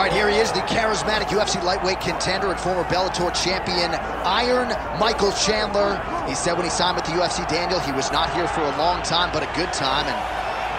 right, here he is, the charismatic UFC lightweight contender and former Bellator champion, Iron Michael Chandler. He said when he signed with the UFC, Daniel, he was not here for a long time, but a good time, and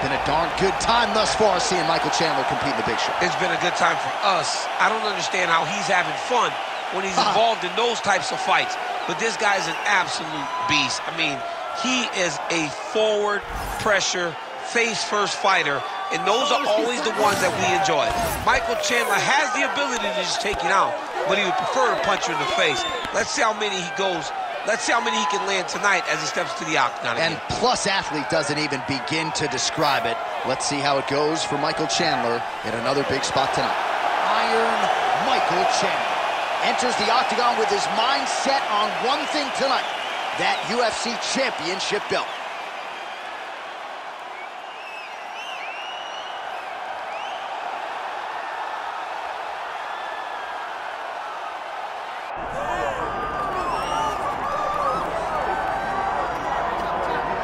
been a darn good time thus far seeing Michael Chandler compete in the big show. It's been a good time for us. I don't understand how he's having fun when he's involved in those types of fights, but this guy's an absolute beast. I mean, he is a forward pressure, face-first fighter, and those are always the ones that we enjoy. Michael Chandler has the ability to just take it out, but he would prefer to punch you in the face. Let's see how many he goes. Let's see how many he can land tonight as he steps to the octagon again. And Plus Athlete doesn't even begin to describe it. Let's see how it goes for Michael Chandler in another big spot tonight. Iron Michael Chandler enters the octagon with his mind set on one thing tonight, that UFC championship belt.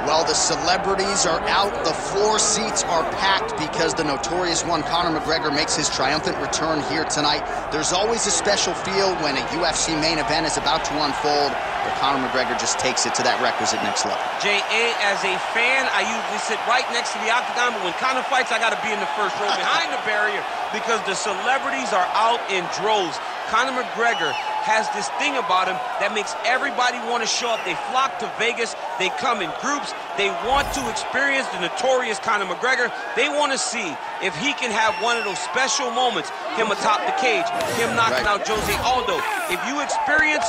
Well, the celebrities are out, the floor seats are packed because the notorious one, Conor McGregor, makes his triumphant return here tonight. There's always a special feel when a UFC main event is about to unfold, but Conor McGregor just takes it to that requisite next level. J.A., as a fan, I usually sit right next to the octagon, but when Conor fights, I got to be in the first row behind the barrier because the celebrities are out in droves. Conor McGregor has this thing about him that makes everybody want to show up. They flock to Vegas. They come in groups. They want to experience the notorious Conor McGregor. They want to see if he can have one of those special moments, him atop the cage, him knocking out Jose Aldo. If you experience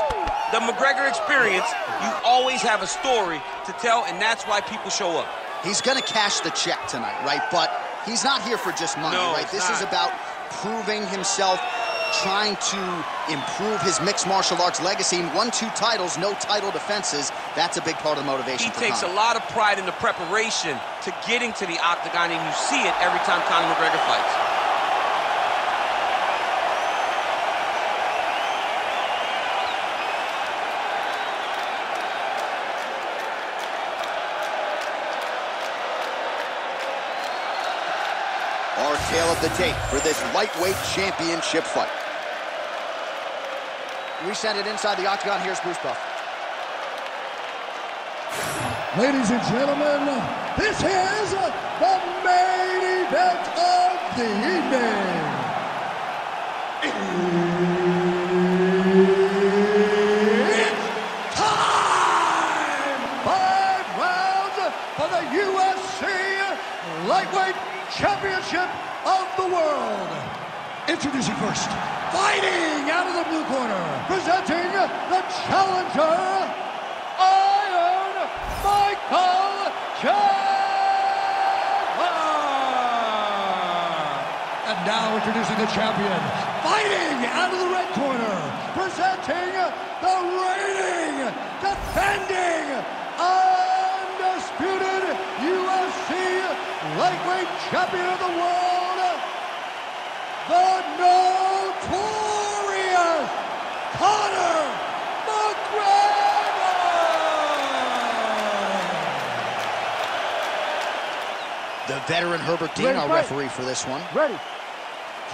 the McGregor experience, you always have a story to tell, and that's why people show up. He's going to cash the check tonight, right? But he's not here for just money, right? This is about proving himself, trying to improve his mixed martial arts legacy. Won 2 titles, no title defenses. That's a big part of the motivation. He takes a lot of pride in the preparation to getting to the octagon, and you see it every time Conor McGregor fights. Our tale of the tape for this lightweight championship fight. We send it inside the octagon. Here's Bruce Buff. Ladies and gentlemen, this is the main event of the evening. It's time! 5 rounds for the UFC Lightweight Championship of the world. Introducing first, fighting out of the blue corner, presenting the challenger, Iron Michael Chandler. And now introducing the champion, fighting out of the red corner, presenting the reigning, defending, undisputed UFC lightweight champion of the world, the notorious Conor McGregor! The veteran Herbert Dean, our referee for this one. Ready.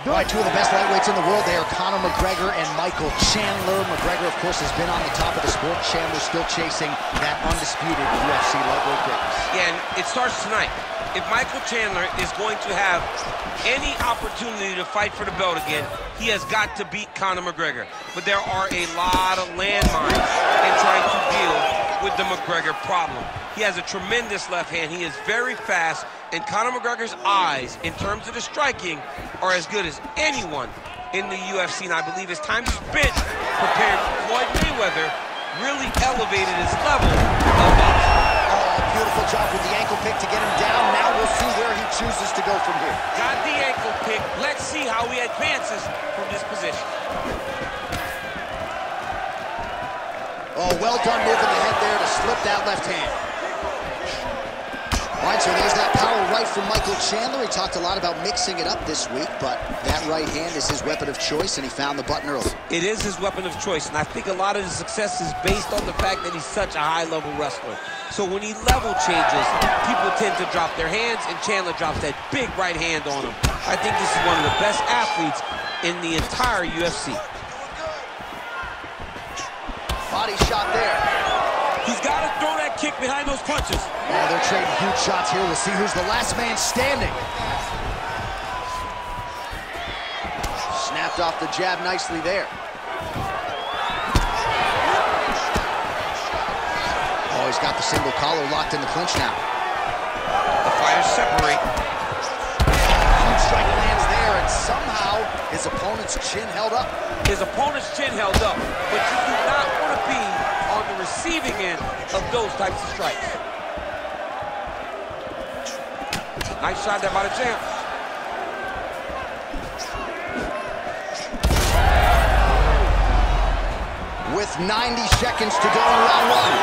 All right, 2 of the best lightweights in the world. They are Conor McGregor and Michael Chandler. McGregor, of course, has been on the top of the sport. Chandler still chasing that undisputed UFC lightweight greatness. Yeah, and it starts tonight. If Michael Chandler is going to have any opportunity to fight for the belt again, he has got to beat Conor McGregor. But there are a lot of landmines in trying to deal with the McGregor problem. He has a tremendous left hand. He is very fast, and Conor McGregor's eyes, in terms of the striking, are as good as anyone in the UFC. And I believe his time spent preparing for Floyd Mayweather really elevated his level of boxing. Beautiful job with the ankle pick to get him down. Now we'll see where he chooses to go from here. Got the ankle pick. Let's see how he advances from this position. Oh, well done moving the head there to slip that left hand. All right, so there's that power right from Michael Chandler. He talked a lot about mixing it up this week, but that right hand is his weapon of choice, and he found the button early. It is his weapon of choice, and I think a lot of his success is based on the fact that he's such a high-level wrestler. So when he level changes, people tend to drop their hands, and Chandler drops that big right hand on him. I think this is one of the best athletes in the entire UFC. Body shot there. He's got to throw that kick behind those punches. Oh, they're trading huge shots here. We'll see who's the last man standing. Snapped off the jab nicely there. Oh, he's got the single collar locked in the clinch now. The fighters separate. Huge strike lands there, and somehow his opponent's chin held up. His opponent's chin held up, but you do not want to be on the receiving end of those types of strikes. Nice shot there by the champ. With 90 seconds to go in round one.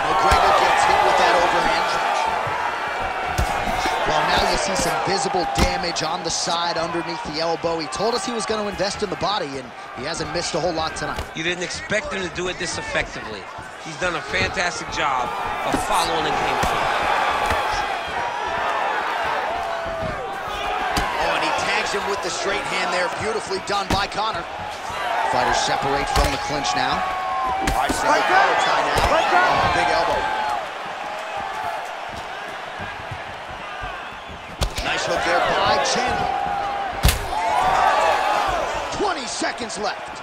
McGregor gets hit with that overhand. Well, now you see some visible damage on the side underneath the elbow. He told us he was going to invest in the body, and he hasn't missed a whole lot tonight. You didn't expect him to do it this effectively. He's done a fantastic job of following the game plan. Oh, and he tags him with the straight hand there. Beautifully done by Conor. Fighters separate from the clinch now. All right, single collar tie now. Oh, big elbow. Nice hook there by Chandler. 20 seconds left.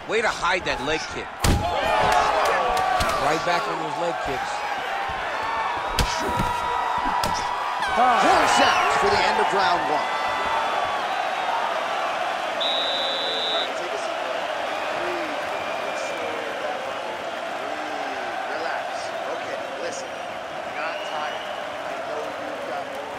Way to hide that leg kick. Right back on those leg kicks. 4 seconds for the end of round one. Take a seat. Breathe. Relax. Okay, listen. You're not tired. I know you've got more.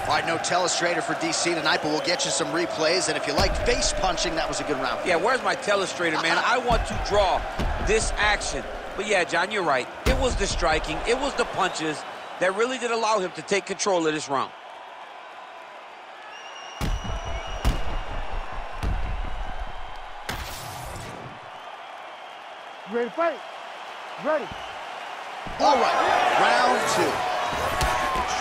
All right, no telestrator for DC tonight, but we'll get you some replays. And if you like face punching, that was a good round. Yeah, where's my telestrator, man? I want to draw this action. But yeah, John, you're right. It was the striking, it was the punches that really did allow him to take control of this round. You ready to fight? Ready. All right, round two.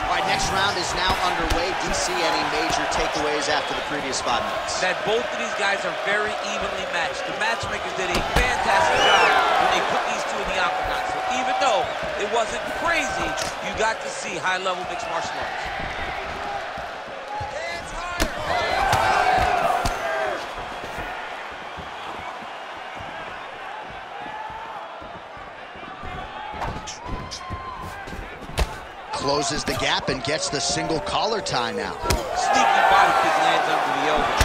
All right, next round is now underway. DC, any major takeaways after the previous 5 minutes? That both of these guys are very evenly matched. The matchmakers did a fantastic job when they put these two in the octagon. So even though it wasn't crazy, you got to see high-level mixed martial arts. Closes the gap and gets the single collar tie now. Sneaky body kick lands under the elbow.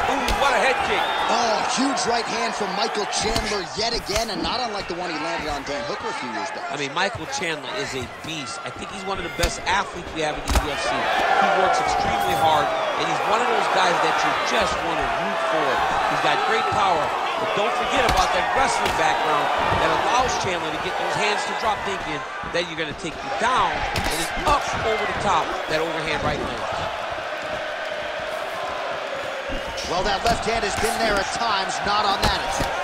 Ooh, what a head kick. Oh, huge right hand from Michael Chandler yet again, and not unlike the one he landed on Dan Hooker a few years back. I mean, Michael Chandler is a beast. I think he's one of the best athletes we have in the UFC. He works extremely hard, and he's one of those guys that you just want to root for. He's got great power. But don't forget about that wrestling background that allows Chandler to get those hands to drop, thinking that you're going to take you down, and then up over the top, that overhand right lands. Well, that left hand has been there at times, not on that attempt.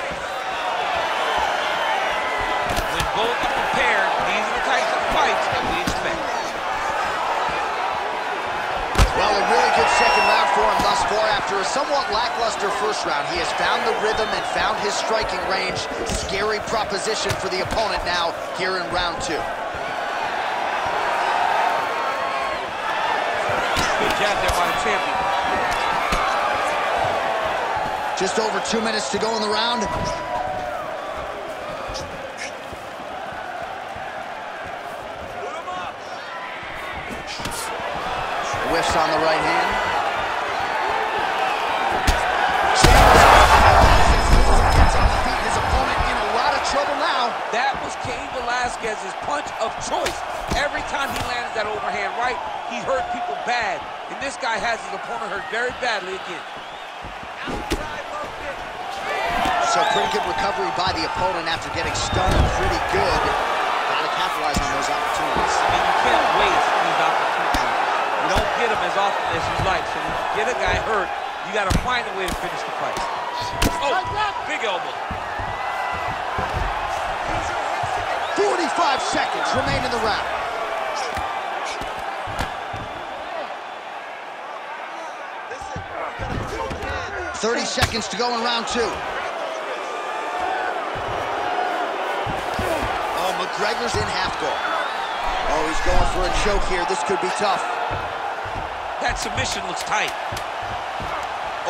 When both are prepared, these are the types of fights that we expect. Well, a really good second round for him thus far. After a somewhat lackluster first round, he has found the rhythm and found his striking range. Scary proposition for the opponent now here in round two. Good jab there by the champion. Just over 2 minutes to go in the round. Whiffs on the right hand. Gets on the feet. His opponent in a lot of trouble now. That was Cain Velasquez's punch of choice. Every time he landed that overhand right, he hurt people bad. And this guy has his opponent hurt very badly again. So pretty good recovery by the opponent after getting stunned pretty good. Got to capitalize on those opportunities. I mean, you can't waste these opportunities. You don't get them as often as you like. So when you get a guy hurt, you got to find a way to finish the fight. Oh, big elbow. 45 seconds remain in the round. 30 seconds to go in round 2. Oh, McGregor's in half guard. Oh, he's going for a choke here. This could be tough. That submission looks tight.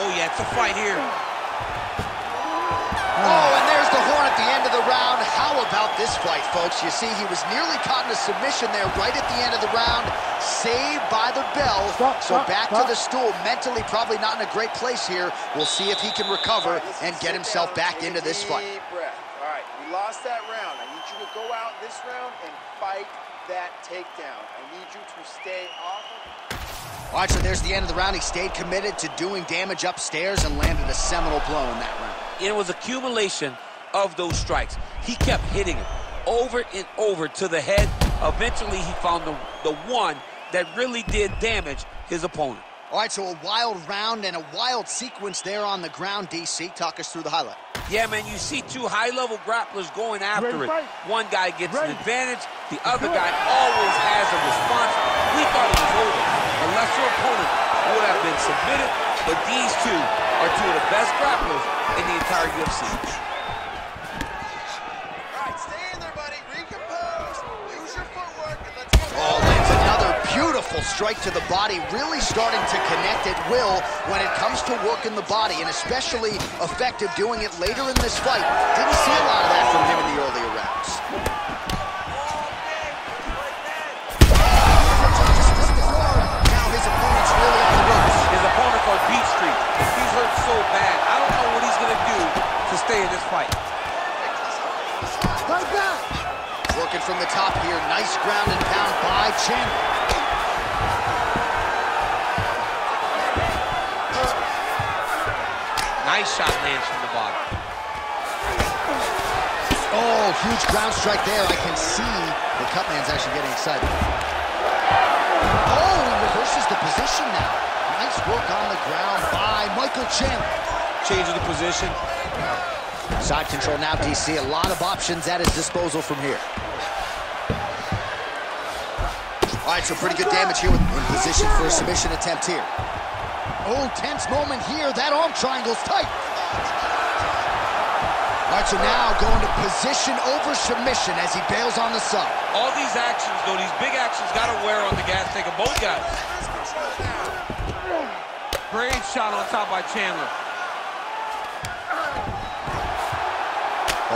Oh, yeah, it's a fight here. Oh, and there's the horn at the end of the round. How about this fight, folks? You see, he was nearly caught in a submission there right at the end of the round. Saved by the bell. So back to the stool. Mentally probably not in a great place here. We'll see if he can recover and get himself back into this fight. All right, you lost that round. I need you to go out this round and fight that takedown. I need you to stay off of it. All right, so there's the end of the round. He stayed committed to doing damage upstairs and landed a seminal blow in that round. It was accumulation of those strikes. He kept hitting it over and over to the head. Eventually, he found the one that really did damage his opponent. All right, so a wild round and a wild sequence there on the ground, DC. Talk us through the highlight. Yeah, man, you see two high-level grapplers going after it. One guy gets an advantage. The other guy always has a response. We thought it was over. A lesser opponent would have been submitted, but these two are two of the best grapplers in the entire UFC. All right, stay in there, buddy. Recompose. Use your footwork, and let's go. Oh, lands another beautiful strike to the body, really starting to connect at will when it comes to working the body, and especially effective doing it later in this fight. Didn't see a lot of that from him in the earlier rounds. Now his opponent's really on the ropes. His opponent's on beat street. He's hurt so bad. I don't know what he's going to do to stay in this fight. Working from the top here. Nice ground and pound by Chandler. Nice shot lands from the bottom. Oh, huge ground strike there. I can see the cutman's actually getting excited. Oh, he reverses the position now. Nice work on the ground by Michael Chandler. Changing the position. Side control now, DC. A lot of options at his disposal from here. All right, so pretty good damage here in position for a submission attempt here. Oh, tense moment here. That arm triangle's tight. All right, so now going to position over submission as he bails on the sub. All these actions, though, these big actions got to wear on the gas tank of both guys. Great shot on top by Chandler.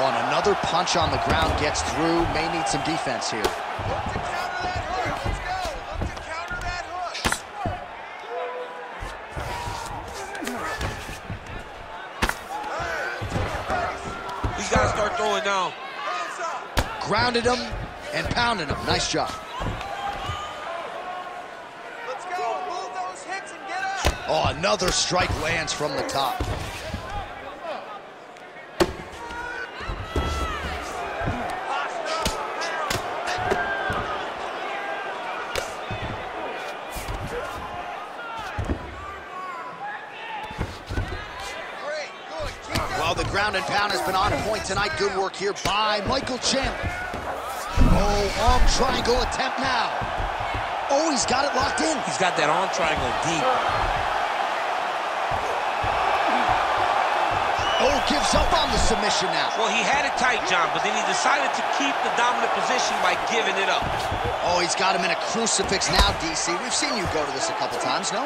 Oh, and another punch on the ground gets through. May need some defense here. He's got to start throwing down. Grounded him and pounded him. Nice job. Let's go. Move those hips and get up. Oh, another strike lands from the top. Well, the ground and pound has been on point tonight. Good work here by Michael Chandler. Oh, arm triangle attempt now. Oh, he's got it locked in. He's got that arm triangle deep. Oh, gives up on the submission now. Well, he had it tight, John, but then he decided to keep the dominant position by giving it up. Oh, he's got him in a crucifix now, DC. We've seen you go to this a couple times, no?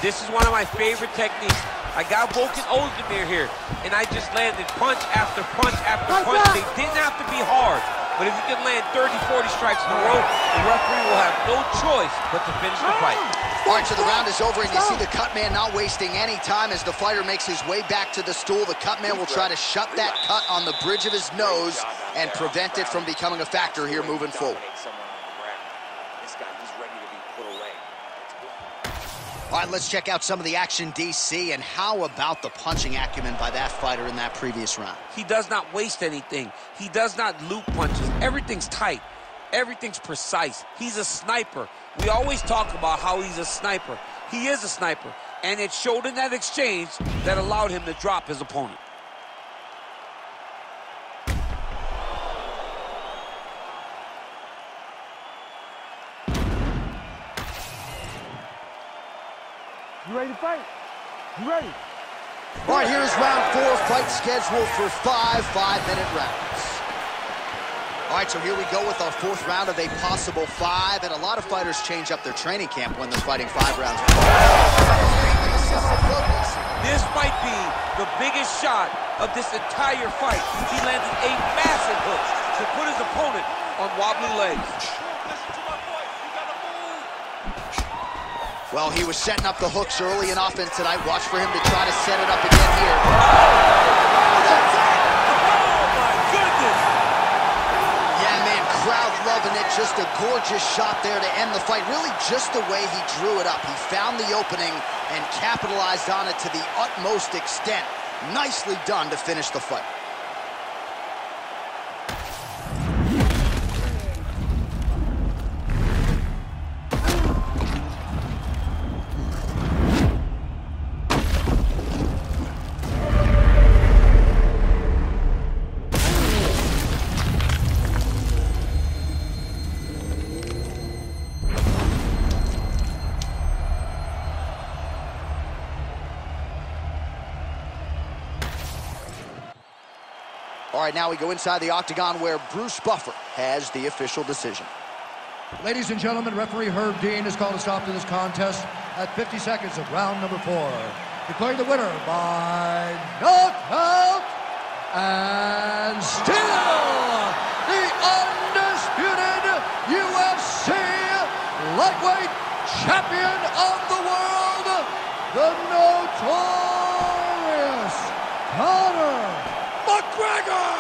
This is one of my favorite techniques. I got Volkan Ozdemir here, and I just landed punch after punch after punch. They didn't have to be hard, but if you can land 30, 40 strikes in a row, the referee will have no choice but to finish the fight. All right, so the round is over, and you see the cut man not wasting any time as the fighter makes his way back to the stool. The cut man will try to shut that cut on the bridge of his nose and prevent it from becoming a factor here moving forward. All right, let's check out some of the action, DC, and how about the punching acumen by that fighter in that previous round? He does not waste anything. He does not loop punches. Everything's tight. Everything's precise. He's a sniper. We always talk about how he's a sniper. He is a sniper, and it showed in that exchange that allowed him to drop his opponent. You ready to fight? You ready? All right, here's round 4, fight scheduled for 5 5-minute rounds. All right, so here we go with our 4th round of a possible 5, and a lot of fighters change up their training camp when they're fighting 5 rounds. This might be the biggest shot of this entire fight. He landed a massive hook to put his opponent on wobbly legs. Well, he was setting up the hooks early and often tonight. Watch for him to try to set it up again here. That's it! Oh, my goodness! Yeah, man, crowd loving it. Just a gorgeous shot there to end the fight. Really just the way he drew it up. He found the opening and capitalized on it to the utmost extent. Nicely done to finish the fight. All right, now we go inside the octagon where Bruce Buffer has the official decision. Ladies and gentlemen, referee Herb Dean has called a stop to this contest at 50 seconds of round number 4. Declaring the winner by knockout and still the undisputed UFC lightweight champion of the world, the notorious Conor McGregor!